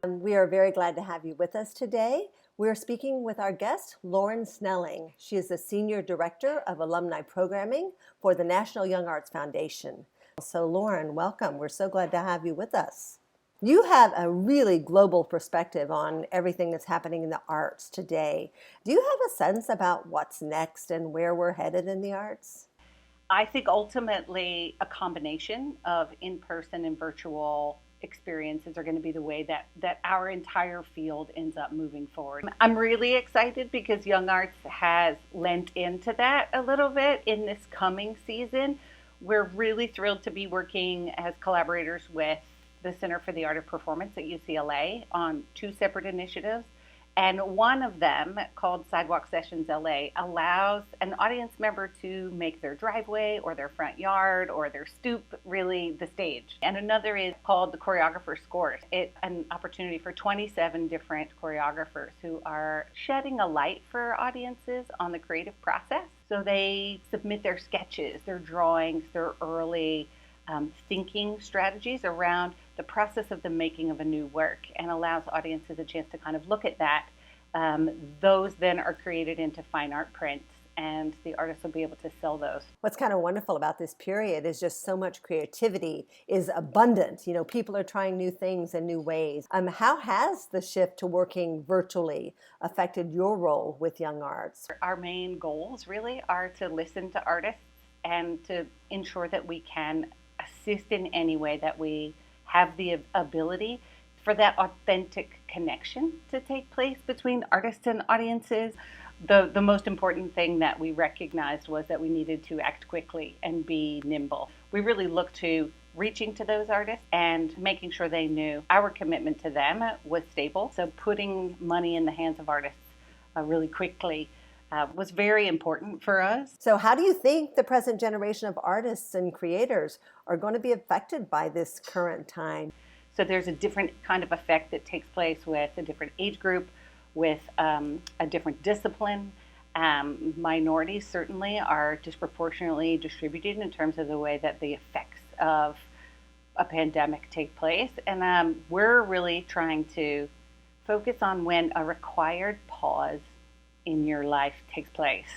We are very glad to have you with us today. We're speaking with our guest, Lauren Snelling. She is the Senior Director of Alumni Programming for the National YoungArts Foundation. So Lauren, welcome. We're so glad to have you with us. You have a really global perspective on everything that's happening in the arts today. Do you have a sense about what's next and where we're headed in the arts? I think ultimately a combination of in-person and virtual experiences are going to be the way that our entire field ends up moving forward. I'm really excited because Young Arts has lent into that a little bit in this coming season. We're really thrilled to be working as collaborators with the Center for the Art of Performance at UCLA on two separate initiatives. And one of them, called Sidewalk Sessions LA, allows an audience member to make their driveway or their front yard or their stoop really the stage. And another is called the Choreographer's Course. It's an opportunity for 27 different choreographers who are shedding a light for audiences on the creative process. So they submit their sketches, their drawings, their early thinking strategies around the process of the making of a new work, and allows audiences a chance to kind of look at that. Those then are created into fine art prints, and the artists will be able to sell those. What's kind of wonderful about this period is just so much creativity is abundant. You know, people are trying new things in new ways. How has the shift to working virtually affected your role with Young Arts? Our main goals really are to listen to artists and to ensure that we can assist in any way that we have the ability for that authentic connection to take place between artists and audiences. The most important thing that we recognized was that we needed to act quickly and be nimble. We really looked to reaching to those artists and making sure they knew our commitment to them was stable. So putting money in the hands of artists really quickly was very important for us. So how do you think the present generation of artists and creators are going to be affected by this current time? So there's a different kind of effect that takes place with a different age group, with a different discipline. Minorities certainly are disproportionately distributed in terms of the way that the effects of a pandemic take place. And we're really trying to focus on when a required pause in your life takes place,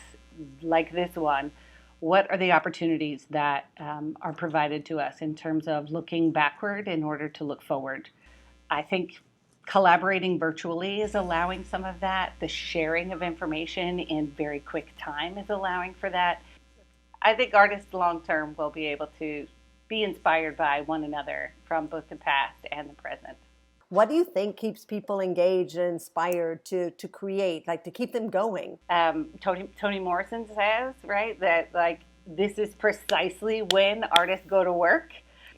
like this one. What are the opportunities that are provided to us in terms of looking backward in order to look forward? I think collaborating virtually is allowing some of that. The sharing of information in very quick time is allowing for that. I think artists long term will be able to be inspired by one another from both the past and the present. What do you think keeps people engaged and inspired to create, like to keep them going? Toni Morrison says, right, that like this is precisely when artists go to work.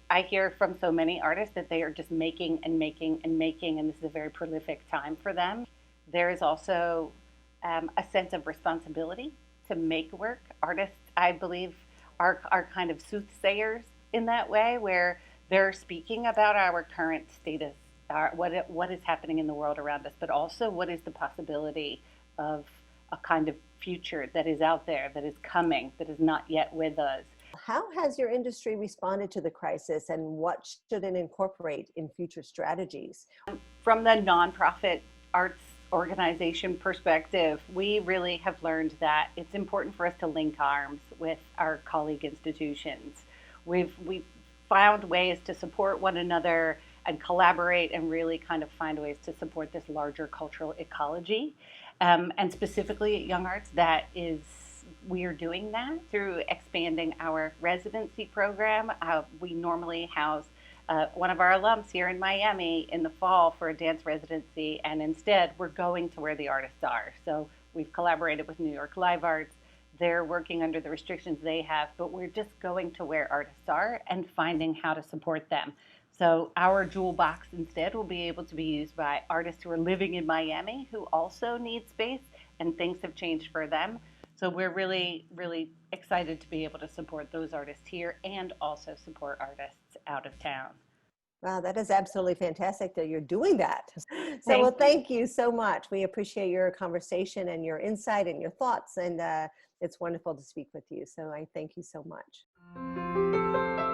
I hear from so many artists that they are just making and making and making, and this is a very prolific time for them. There is also a sense of responsibility to make work. Artists, I believe, are kind of soothsayers in that way, where they're speaking about our current status, what is happening in the world around us, but also what is the possibility of a kind of future that is out there, that is coming, that is not yet with us. How has your industry responded to the crisis, and what should it incorporate in future strategies? From the nonprofit arts organization perspective, we really have learned that it's important for us to link arms with our colleague institutions. We've found ways to support one another and collaborate and really kind of find ways to support this larger cultural ecology. And specifically at Young Arts, we are doing that through expanding our residency program. We normally house one of our alums here in Miami in the fall for a dance residency, and instead we're going to where the artists are. So we've collaborated with New York Live Arts. They're working under the restrictions they have, but we're just going to where artists are and finding how to support them. So our jewel box instead will be able to be used by artists who are living in Miami who also need space, and things have changed for them. So we're really, really excited to be able to support those artists here and also support artists out of town. Wow, that is absolutely fantastic that you're doing that. Thank you so much. We appreciate your conversation and your insight and your thoughts, and it's wonderful to speak with you. So I thank you so much.